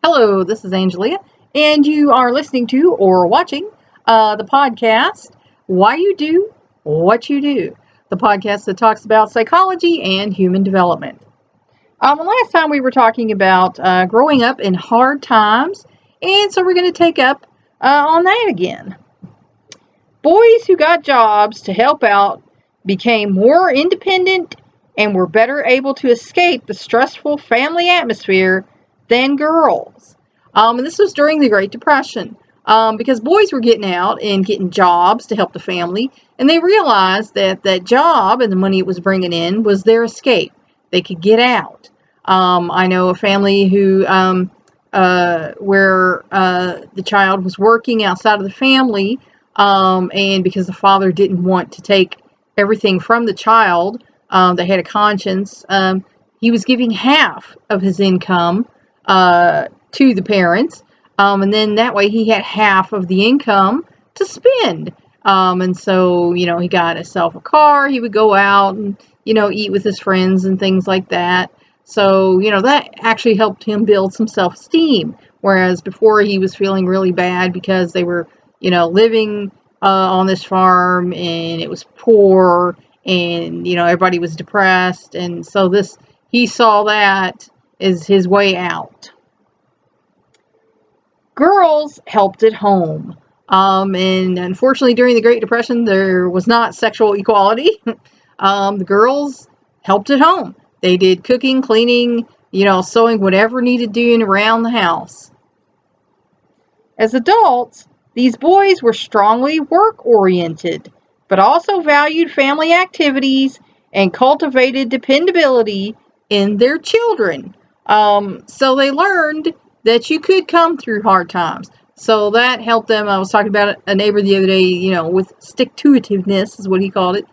Hello, this is Angelia, and you are listening to or watching the podcast Why You Do What You Do, the podcast that talks about psychology and human development. Last time we were talking about growing up in hard times, and so we're going to take up on that again. Boys who got jobs to help out became more independent and were better able to escape the stressful family atmosphere than girls. And this was during the Great Depression because boys were getting out and getting jobs to help the family, and they realized that that job and the money it was bringing in was their escape. They could get out. I know a family who where the child was working outside of the family, and because the father didn't want to take everything from the child, they had a conscience. He was giving half of his income to the parents, and then that way he had half of the income to spend. And so, he got himself a car. He would go out and, eat with his friends and things like that. So, that actually helped him build some self-esteem. Whereas before he was feeling really bad because they were, living on this farm and it was poor and, everybody was depressed. And so he saw that as his way out. Girls helped at home. And unfortunately, during the Great Depression, there was not sexual equality. The girls helped at home. They did cooking, cleaning, sewing, whatever needed doing around the house. As adults, these boys were strongly work-oriented, but also valued family activities and cultivated dependability in their children. So they learned that you could come through hard times. So that helped them. I was talking about a neighbor the other day, with stick-to-itiveness is what he called it,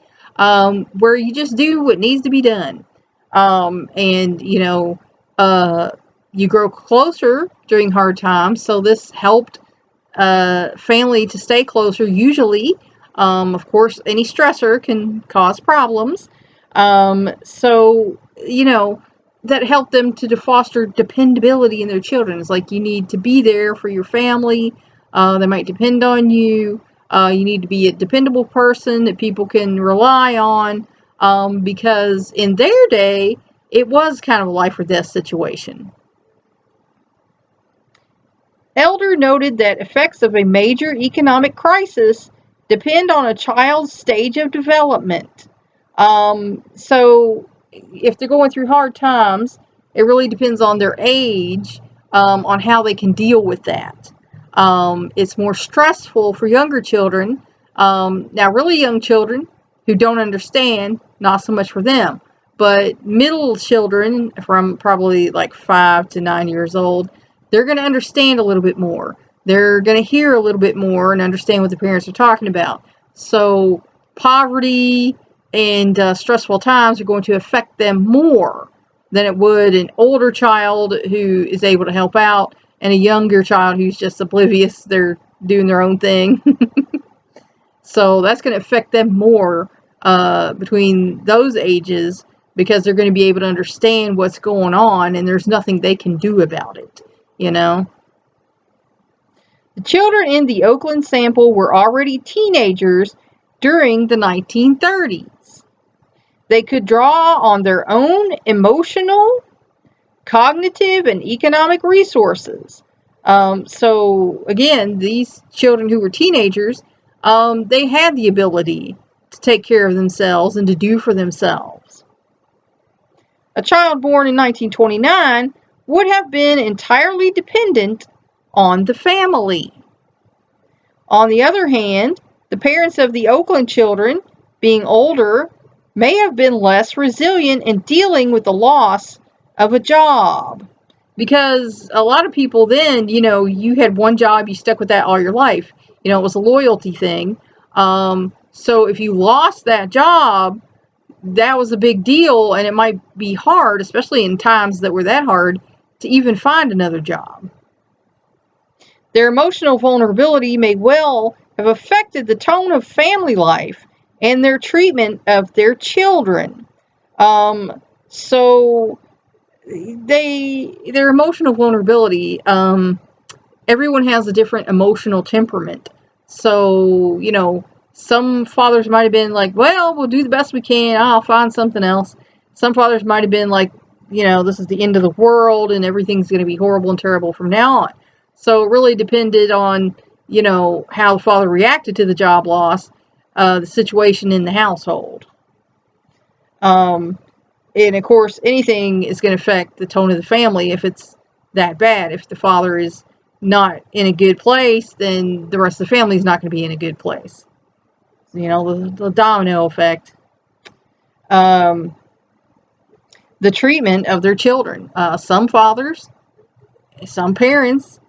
where you just do what needs to be done. And, you grow closer during hard times. So this helped family to stay closer usually. Of course, any stressor can cause problems. So, that helped them to foster dependability in their children. It's like you need to be there for your family. They might depend on you. You need to be a dependable person that people can rely on, because in their day, it was kind of a life or death situation. Elder noted that effects of a major economic crisis depend on a child's stage of development. So if they're going through hard times, it really depends on their age, on how they can deal with that. It's more stressful for younger children. Now, really young children who don't understand, not so much for them. But middle children from probably like 5 to 9 years old, they're going to understand a little bit more. They're going to hear a little bit more and understand what the parents are talking about. So poverty and stressful times are going to affect them more than it would an older child who is able to help out and a younger child who's just oblivious. They're doing their own thing. So that's going to affect them more between those ages, because they're going to be able to understand what's going on and there's nothing they can do about it, The children in the Oakland sample were already teenagers during the 1930s. They could draw on their own emotional, cognitive, and economic resources. So again, these children who were teenagers, they had the ability to take care of themselves and to do for themselves. A child born in 1929 would have been entirely dependent on the family. On the other hand, the parents of the Oakland children, being older, may have been less resilient in dealing with the loss of a job. Because a lot of people then, you had one job, you stuck with that all your life. It was a loyalty thing. So if you lost that job, that was a big deal, and it might be hard, especially in times that were that hard, to even find another job. Their emotional vulnerability may well have affected the tone of family life and their treatment of their children. So their emotional vulnerability, everyone has a different emotional temperament. So, some fathers might have been like, well, we'll do the best we can. I'll find something else. Some fathers might have been like, this is the end of the world and everything's going to be horrible and terrible from now on. So it really depended on, how the father reacted to the job loss, the situation in the household. And of course, anything is going to affect the tone of the family if it's that bad. If the father is not in a good place, then the rest of the family is not going to be in a good place. The domino effect. The treatment of their children. Some fathers, some parents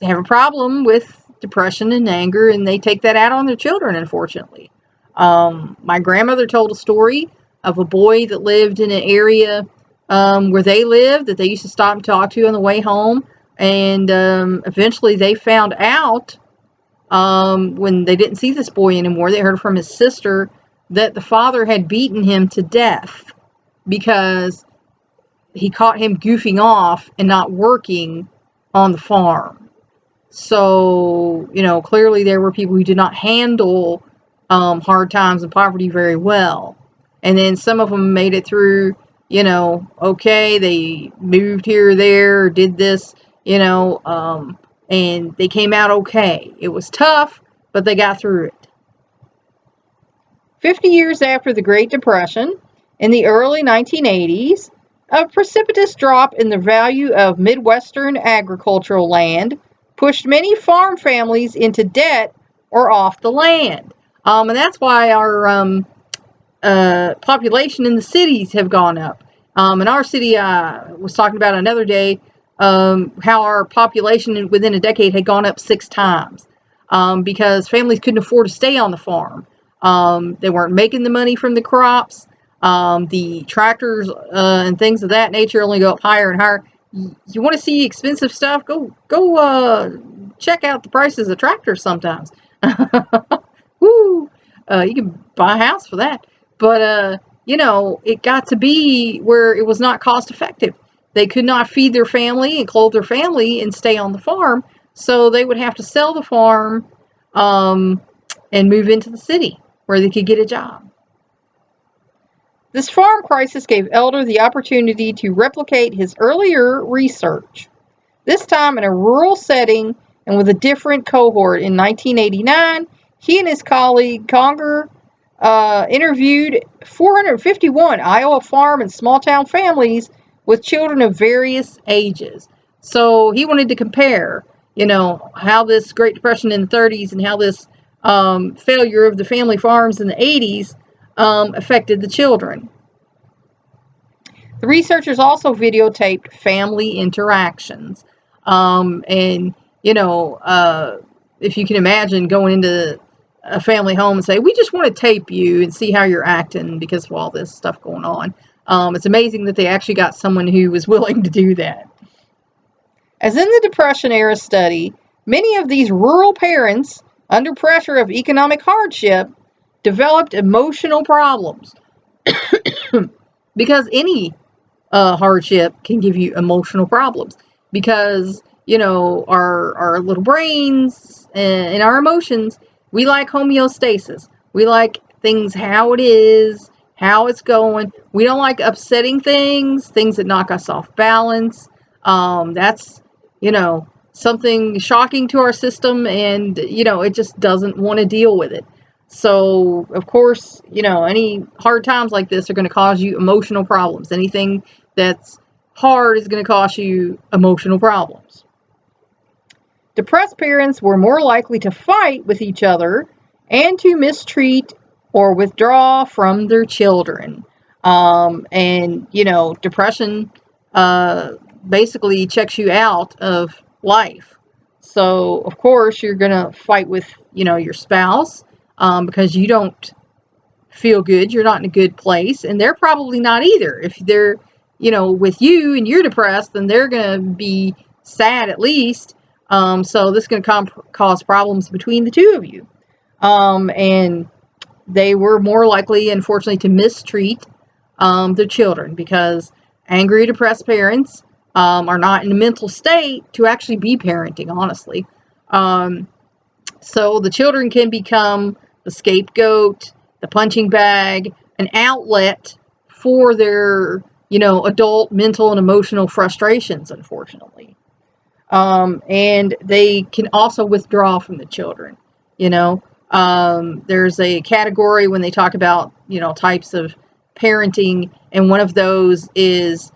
have a problem with depression and anger, and they take that out on their children, unfortunately. My grandmother told a story of a boy that lived in an area where they lived that they used to stop and talk to on the way home. And eventually they found out when they didn't see this boy anymore, they heard from his sister that the father had beaten him to death because he caught him goofing off and not working on the farm. So, clearly there were people who did not handle hard times and poverty very well. And then some of them made it through, okay, they moved here or there, did this, and they came out okay. It was tough, but they got through it. 50 years after the Great Depression, in the early 1980s, a precipitous drop in the value of Midwestern agricultural land pushed many farm families into debt or off the land. And that's why our population in the cities have gone up. In our city, I was talking about another day how our population within a decade had gone up 6 times because families couldn't afford to stay on the farm. They weren't making the money from the crops. The tractors and things of that nature only go up higher and higher. You want to see expensive stuff? Go check out the prices of tractors sometimes. Woo! You can buy a house for that. But, it got to be where it was not cost effective. They could not feed their family and clothe their family and stay on the farm. So they would have to sell the farm and move into the city where they could get a job. This farm crisis gave Elder the opportunity to replicate his earlier research, this time in a rural setting and with a different cohort. In 1989, he and his colleague Conger interviewed 451 Iowa farm and small town families with children of various ages. So he wanted to compare, how this Great Depression in the 30s and how this failure of the family farms in the 80s affected the children. The researchers also videotaped family interactions. And, if you can imagine going into a family home and say, we just want to tape you and see how you're acting because of all this stuff going on. It's amazing that they actually got someone who was willing to do that. As in the Depression era study, many of these rural parents, under pressure of economic hardship, developed emotional problems. Because any hardship can give you emotional problems. Because, our little brains and our emotions, we like homeostasis. We like things how it is, how it's going. We don't like upsetting things that knock us off balance. That's, something shocking to our system, and, it just doesn't want to deal with it. So, of course, any hard times like this are going to cause you emotional problems. Anything that's hard is going to cause you emotional problems. Depressed parents were more likely to fight with each other and to mistreat or withdraw from their children. And, depression basically checks you out of life. So, of course, you're going to fight with, your spouse because you don't feel good. You're not in a good place. And they're probably not either. If they're, with you and you're depressed, then they're going to be sad at least. So this is going to cause problems between the two of you. And they were more likely, unfortunately, to mistreat the children because angry, depressed parents are not in a mental state to actually be parenting, honestly. So the children can become the scapegoat, the punching bag, an outlet for their, adult mental and emotional frustrations, unfortunately. And they can also withdraw from the children. There's a category when they talk about, types of parenting, and one of those is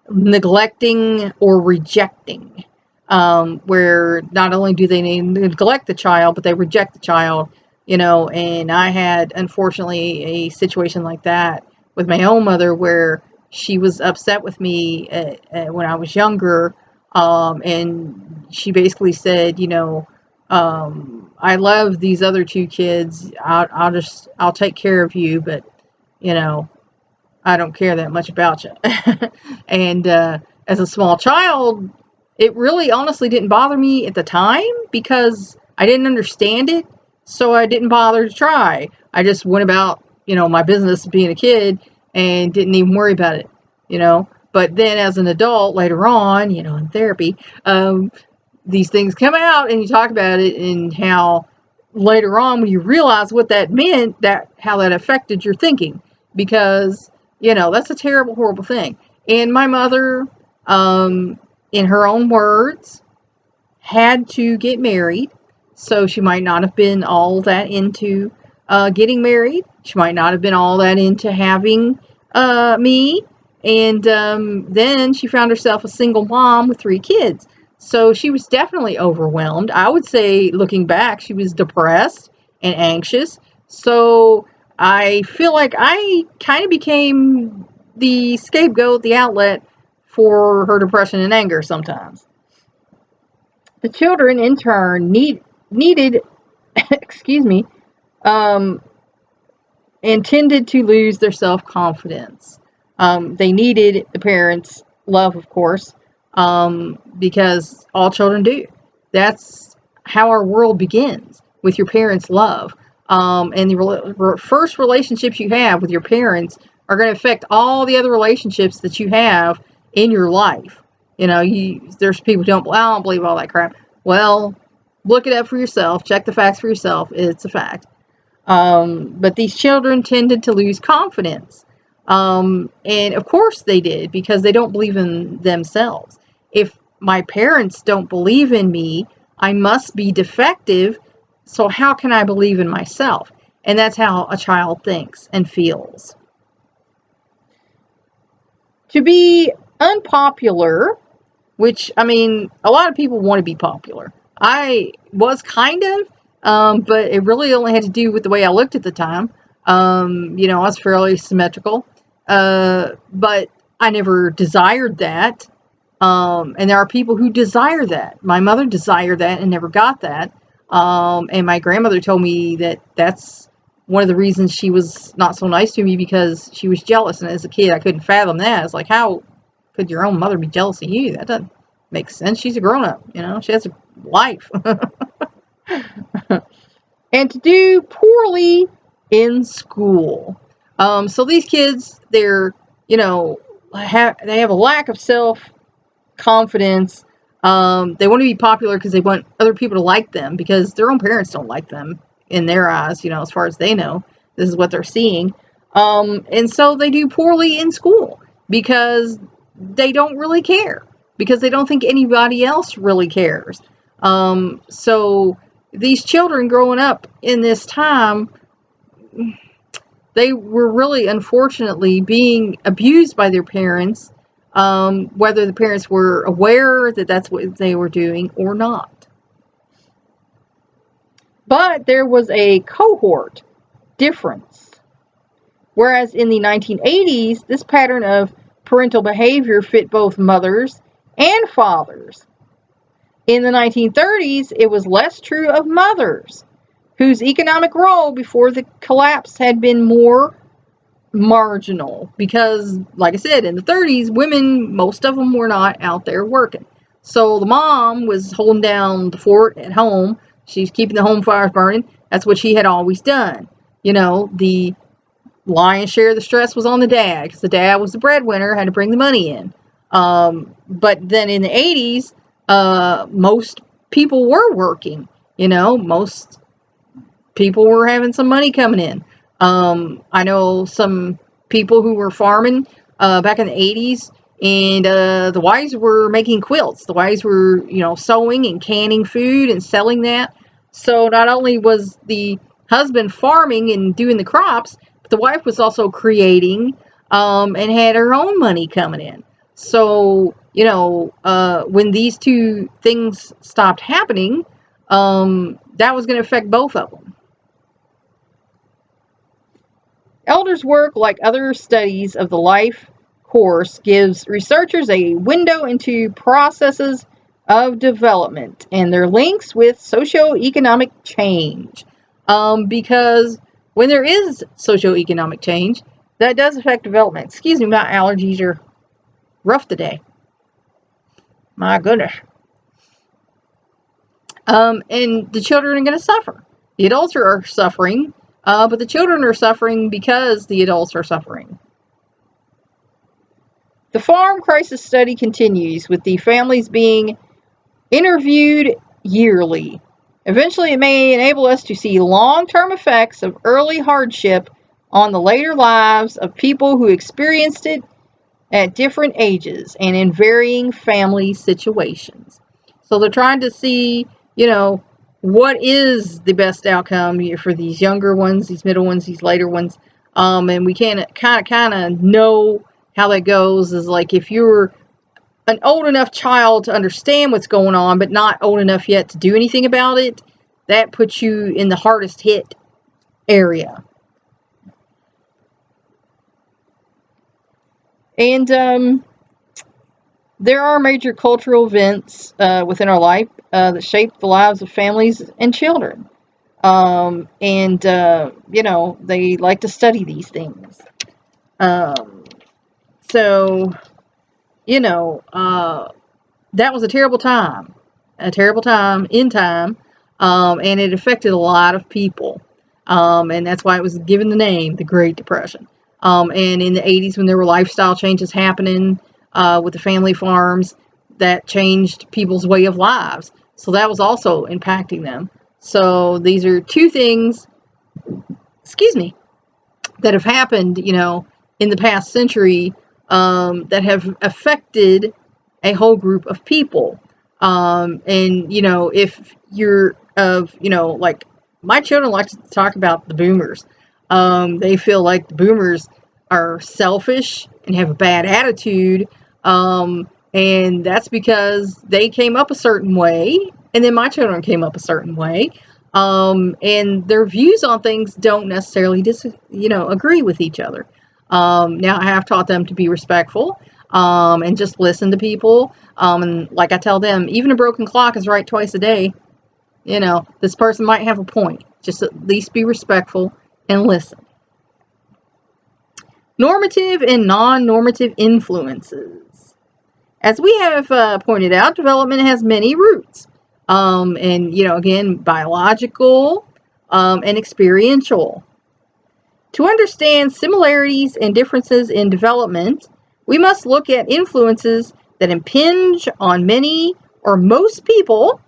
neglecting or rejecting, where not only do they neglect the child, but they reject the child, and I had, unfortunately, a situation like that with my own mother, where she was upset with me when I was younger, and she basically said, I love these other two kids. I'll take care of you, but, I don't care that much about you. And as a small child, it really honestly didn't bother me at the time because I didn't understand it. So I didn't bother to try. I just went about, my business being a kid and didn't even worry about it, But then as an adult later on, in therapy, these things come out and you talk about it, and how later on when you realize what that meant, how that affected your thinking, because that's a terrible, horrible thing. And my mother, in her own words, had to get married, so she might not have been all that into getting married. She might not have been all that into having me. And then she found herself a single mom with 3 kids. So she was definitely overwhelmed. I would say, looking back, she was depressed and anxious. So I feel like I kind of became the scapegoat, the outlet for her depression and anger sometimes. The children, in turn, needed, excuse me, um, and tended to lose their self-confidence. They needed the parents' love, of course, because all children do. That's how our world begins, with your parents' love. And the first relationships you have with your parents are going to affect all the other relationships that you have in your life. There's people who I don't believe all that crap. Well, look it up for yourself. Check the facts for yourself. It's a fact. But these children tended to lose confidence. And of course they did, because they don't believe in themselves. If my parents don't believe in me, I must be defective. So how can I believe in myself? And that's how a child thinks and feels. To be unpopular, which, I mean, a lot of people want to be popular. I was kind of, but it really only had to do with the way I looked at the time. I was fairly symmetrical, but I never desired that. And there are people who desire that. My mother desired that and never got that. And my grandmother told me that that's one of the reasons she was not so nice to me, because she was jealous. And as a kid, I couldn't fathom that. It's like, how could your own mother be jealous of you? That doesn't make sense. She's a grown-up, she has a life. And to do poorly in school. So these kids, they're, they have a lack of self-confidence. They want to be popular because they want other people to like them, because their own parents don't like them in their eyes, as far as they know. This is what they're seeing. And so they do poorly in school because they don't really care, because they don't think anybody else really cares. So these children growing up in this time, they were really, unfortunately, being abused by their parents, whether the parents were aware that that's what they were doing or not. But there was a cohort difference. Whereas in the 1980s, this pattern of parental behavior fit both mothers and fathers. In the 1930s, it was less true of mothers, whose economic role before the collapse had been more marginal. Because, like I said, in the 30s, women, most of them were not out there working. So the mom was holding down the fort at home. She's keeping the home fires burning. That's what she had always done. The lion's share of the stress was on the dad, because the dad was the breadwinner, had to bring the money in. But then in the 80s, most people were working. Most people were having some money coming in. I know some people who were farming back in the 80s, and the wives were making quilts. The wives were, sewing and canning food and selling that. So not only was the husband farming and doing the crops, but the wife was also creating and had her own money coming in. So, when these two things stopped happening, that was going to affect both of them. Elders' work, like other studies of the life course, gives researchers a window into processes of development and their links with socioeconomic change. Because when there is socioeconomic change, that does affect development. Excuse me, my allergies are rough today. My goodness. And the children are going to suffer. The adults are suffering, but the children are suffering because the adults are suffering. The farm crisis study continues, with the families being interviewed yearly. Eventually, it may enable us to see long-term effects of early hardship on the later lives of people who experienced it at different ages and in varying family situations. So they're trying to see, what is the best outcome for these younger ones, these middle ones, these later ones. And we can kind of know how that goes. Is like if you're an old enough child to understand what's going on, but not old enough yet to do anything about it, that puts you in the hardest hit area. And there are major cultural events within our life that shape the lives of families and children. And they like to study these things. So, that was a terrible time in time, and it affected a lot of people. And that's why it was given the name, the Great Depression. And in the 80s, when there were lifestyle changes happening with the family farms, that changed people's way of lives. So that was also impacting them. So these are two things, that have happened, in the past century, that have affected a whole group of people. And, if you're like my children like to talk about the boomers. They feel like the boomers are selfish and have a bad attitude. And that's because they came up a certain way, and then my children came up a certain way. And their views on things don't necessarily agree with each other. Now I have taught them to be respectful, and just listen to people. And like I tell them, even a broken clock is right twice a day. This person might have a point. Just at least be respectful and listen. Normative and non-normative influences. As we have pointed out, development has many roots. And, again, biological and experiential. To understand similarities and differences in development, we must look at influences that impinge on many or most people,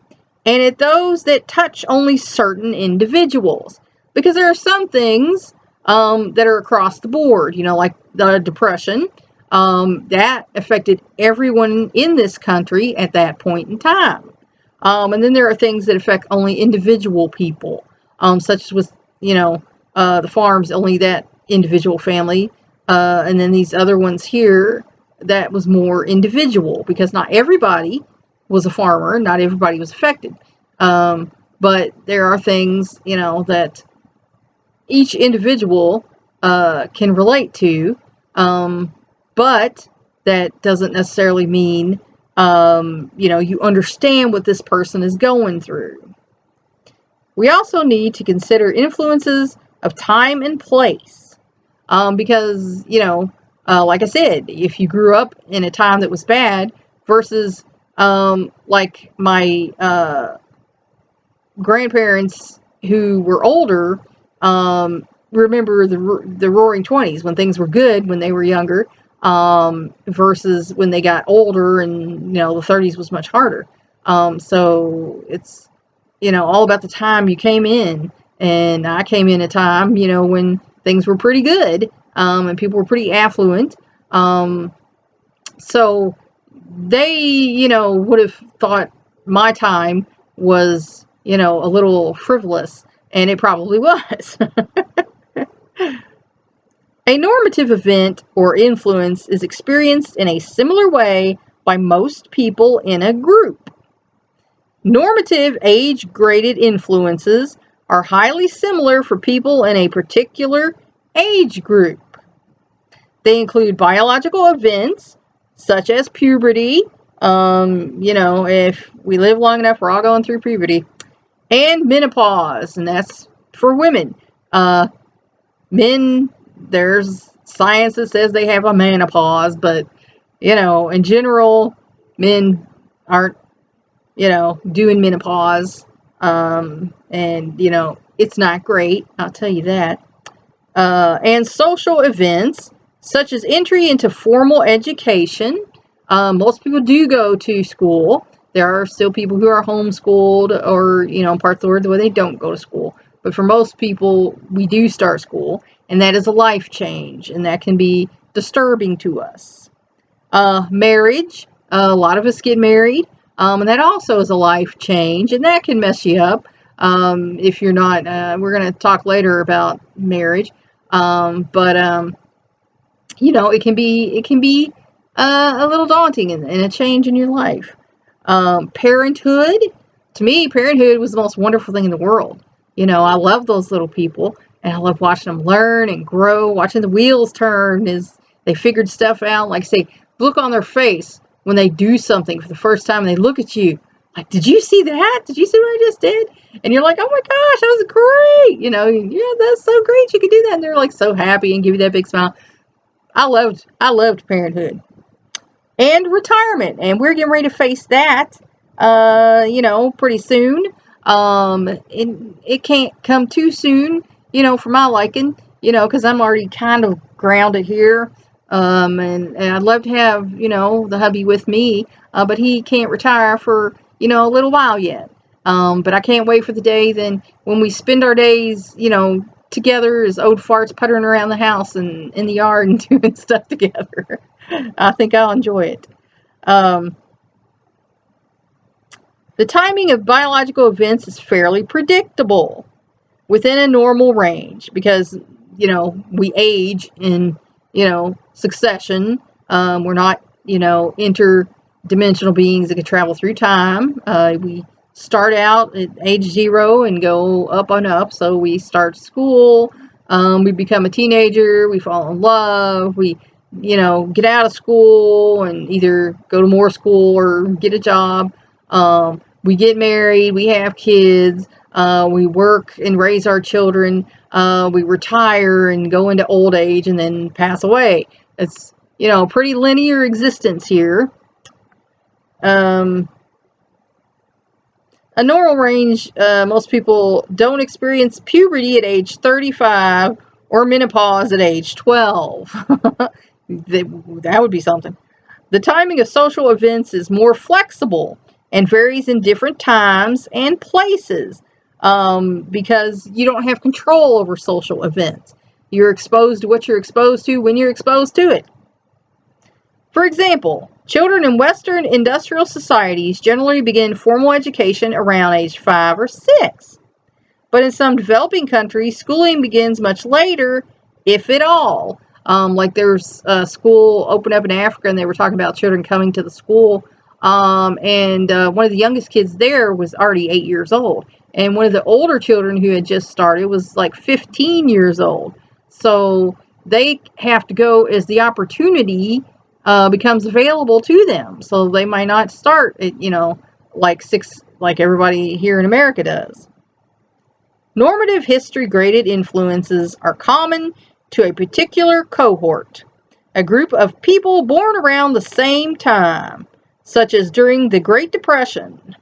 and at those that touch only certain individuals. Because there are some things that are across the board, like the Depression, that affected everyone in this country at that point in time. And then there are things that affect only individual people, such as with, the farms, only that individual family. And then these other ones here, that was more individual, because not everybody was a farmer, not everybody was affected. But there are things, that each individual can relate to, but that doesn't necessarily mean, you understand what this person is going through. We also need to consider influences of time and place, because, like I said, if you grew up in a time that was bad versus like my grandparents who were older, remember the Roaring 20s when things were good when they were younger, versus when they got older, and the 30s was much harder. So it's all about the time you came in, and I came in a time when things were pretty good, and people were pretty affluent. So they would have thought my time was a little frivolous, and it probably was. A normative event or influence is experienced in a similar way by most people in a group. Normative age-graded influences are highly similar for people in a particular age group. They include biological events such as puberty. If we live long enough, we're all going through puberty. And menopause, and that's for women. Men, there's science that says they have a menopause, but in general, men aren't doing menopause, and it's not great, I'll tell you that. And social events such as entry into formal education. Most people do go to school. There are still people who are homeschooled, or parts of the world where they don't go to school. But for most people, we do start school, and that is a life change, and that can be disturbing to us. Marriage, a lot of us get married, and that also is a life change, and that can mess you up if you're not. We're going to talk later about marriage, but it can be a little daunting, and a change in your life. Parenthood, to me, parenthood was the most wonderful thing in the world. I love those little people, and I love watching them learn and grow, watching the wheels turn as they figured stuff out. Like, say, look on their face when they do something for the first time, and they look at you like, did you see that? Did you see what I just did? And you're like, oh my gosh, that was great. Yeah, that's so great. You could do that. And they're like so happy and give you that big smile. I loved parenthood. And retirement, and we're getting ready to face that, pretty soon. It can't come too soon, for my liking, because I'm already kind of grounded here. And I'd love to have, the hubby with me, but he can't retire for, a little while yet. But I can't wait for the day then when we spend our days, together as old farts puttering around the house and in the yard and doing stuff together. I think I'll enjoy it. The timing of biological events is fairly predictable within a normal range because, we age in, succession. We're not, interdimensional beings that can travel through time. We start out at age 0 and go up and up. So we start school, we become a teenager, we fall in love, we get out of school and either go to more school or get a job. We get married, we have kids, we work and raise our children, we retire and go into old age and then pass away. It's, pretty linear existence here. A normal range, most people don't experience puberty at age 35 or menopause at age 12. That would be something. The timing of social events is more flexible and varies in different times and places, because you don't have control over social events. You're exposed to what you're exposed to when you're exposed to it. For example, children in Western industrial societies generally begin formal education around age 5 or 6. But in some developing countries, schooling begins much later, if at all. Like there's a school opened up in Africa, and they were talking about children coming to the school. And one of the youngest kids there was already 8 years old. And one of the older children who had just started was like 15 years old. So they have to go as the opportunity becomes available to them. So they might not start at, like 6, like everybody here in America does. Normative history graded influences are common to a particular cohort, a group of people born around the same time, such as during the Great Depression.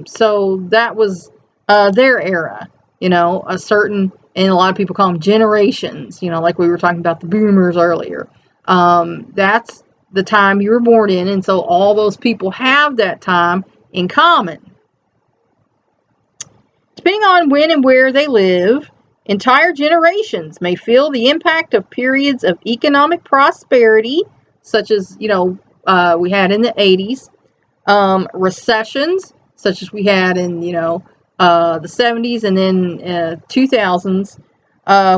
So that was their era, a certain and a lot of people call them generations, like we were talking about the boomers earlier. That's the time you were born in, and so all those people have that time in common. Depending on when and where they live, entire generations may feel the impact of periods of economic prosperity, such as, we had in the 80s, recessions, such as we had in, the 70s and then 2000s,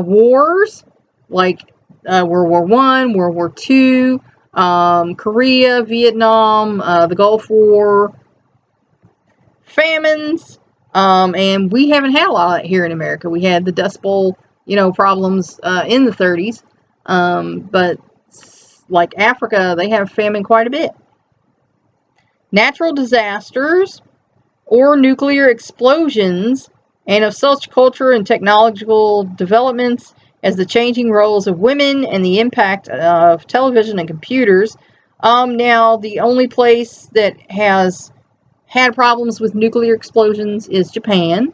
wars, like World War I, World War II, Korea, Vietnam, the Gulf War, famines, and we haven't had a lot of that here in America. We had the Dust Bowl, problems in the 30s, but like Africa, they have famine quite a bit. Natural disasters or nuclear explosions, and of such culture and technological developments as the changing roles of women and the impact of television and computers. Now, the only place that has had problems with nuclear explosions is Japan,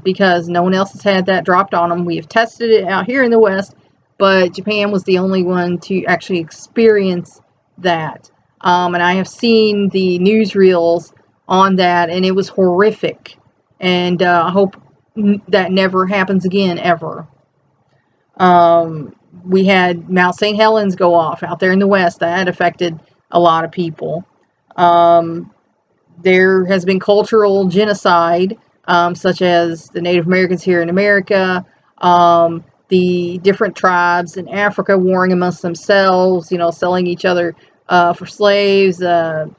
because no one else has had that dropped on them. We have tested it out here in the West, but Japan was the only one to actually experience that. And I have seen the newsreels on that, and it was horrific. And I hope that never happens again, ever. We had Mount St. Helens go off out there in the West. That affected a lot of people. There has been cultural genocide, such as the Native Americans here in America, the different tribes in Africa warring amongst themselves, selling each other for slaves,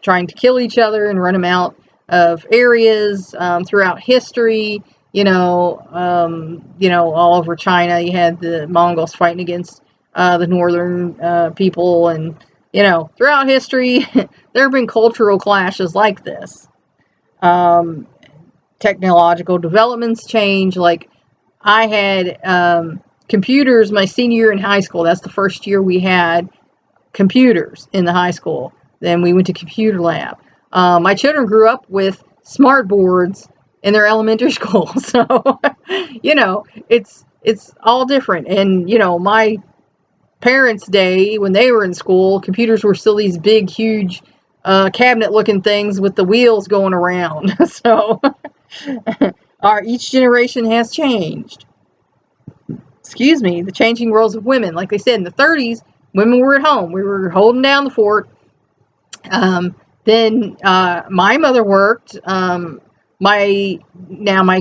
trying to kill each other and run them out of areas throughout history. All over China, you had the Mongols fighting against the northern people, and throughout history, there have been cultural clashes like this. Technological developments change. Like, I had computers my senior year in high school. That's the first year we had computers in the high school. Then we went to computer lab. My children grew up with smart boards in their elementary school. So, it's all different. And, my parents' day, when they were in school, computers were still these big, huge cabinet-looking things with the wheels going around. So, each generation has changed. The changing roles of women. Like they said, in the 30s, women were at home. We were holding down the fort. Then my mother worked. My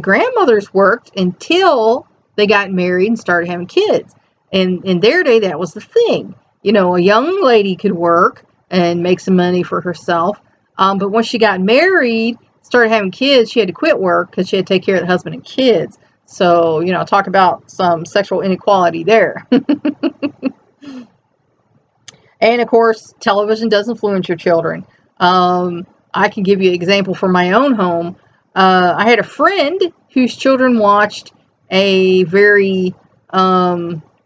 grandmothers worked until they got married and started having kids. And in their day, that was the thing. A young lady could work and make some money for herself. But once she got married, started having kids, she had to quit work because she had to take care of the husband and kids. So, talk about some sexual inequality there. And, of course, television does influence your children. I can give you an example from my own home. I had a friend whose children watched a very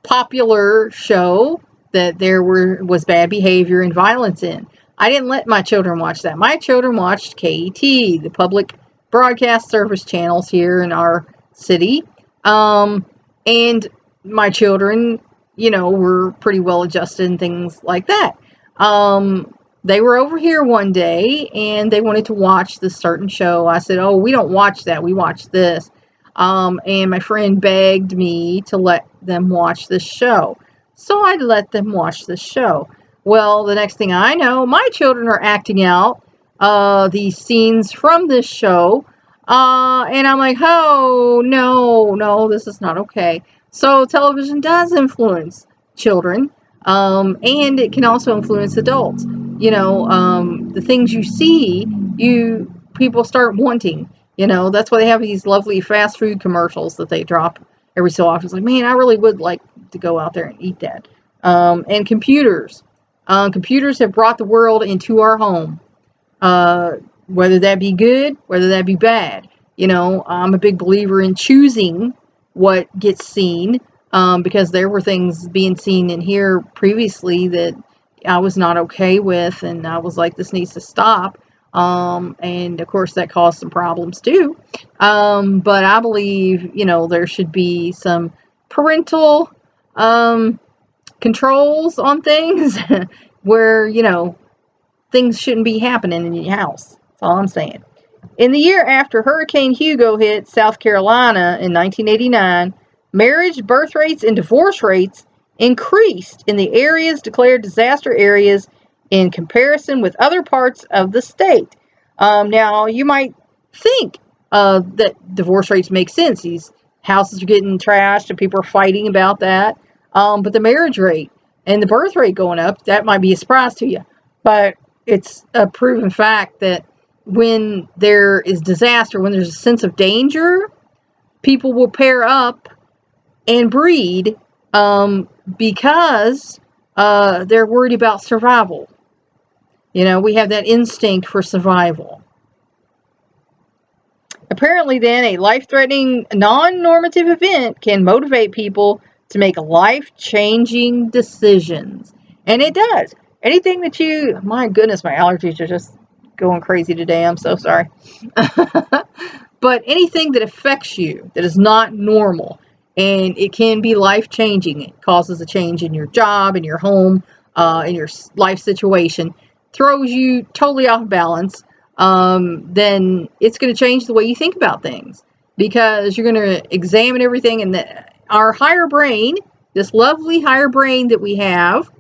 popular show that there was bad behavior and violence in. I didn't let my children watch that. My children watched KET, the public broadcast service channels here in our city. And my children, were pretty well adjusted and things like that. They were over here one day and they wanted to watch this certain show. I said, "Oh, we don't watch that. We watch this." And my friend begged me to let them watch this show. So I let them watch this show. Well, the next thing I know, my children are acting out these scenes from this show. And I'm like, oh, no, this is not okay. So television does influence children. And it can also influence adults. The things you see, people start wanting. That's why they have these lovely fast food commercials that they drop every so often. It's like, man, I really would like to go out there and eat that. And computers. Computers have brought the world into our home. Whether that be good, whether that be bad. I'm a big believer in choosing what gets seen, because there were things being seen in here previously that I was not okay with, and I was like, this needs to stop. And of course that caused some problems too. But I believe, there should be some parental controls on things where, things shouldn't be happening in your house. That's all I'm saying. In the year after Hurricane Hugo hit South Carolina in 1989, marriage, birth rates, and divorce rates increased in the areas declared disaster areas in comparison with other parts of the state. Now, you might think that divorce rates make sense. These houses are getting trashed and people are fighting about that. But the marriage rate and the birth rate going up, that might be a surprise to you. But it's a proven fact that when there is disaster, when there's a sense of danger, people will pair up and breed because they're worried about survival. We have that instinct for survival. Apparently, then, a life-threatening, non-normative event can motivate people to make life-changing decisions. And it does. Anything that my goodness, my allergies are just going crazy today. I'm so sorry. But anything that affects you that is not normal, and it can be life-changing. It causes a change in your job, in your home, in your life situation, throws you totally off balance, then it's going to change the way you think about things, because you're going to examine everything, and our higher brain, this lovely higher brain that we have,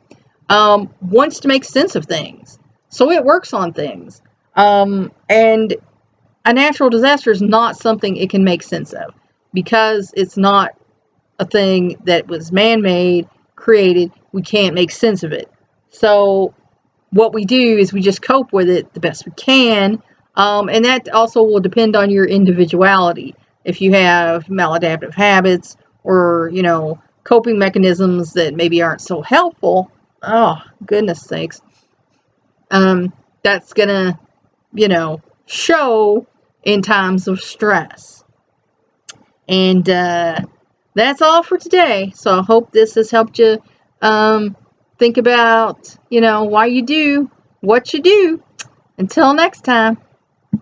wants to make sense of things. So it works on things. And a natural disaster is not something it can make sense of, because it's not a thing that was man-made, created. We can't make sense of it. So what we do is we just cope with it the best we can. And that also will depend on your individuality. If you have maladaptive habits or, coping mechanisms that maybe aren't so helpful, oh, goodness sakes, that's going to, show in times of stress. And that's all for today. So I hope this has helped you think about, why you do what you do. Until next time.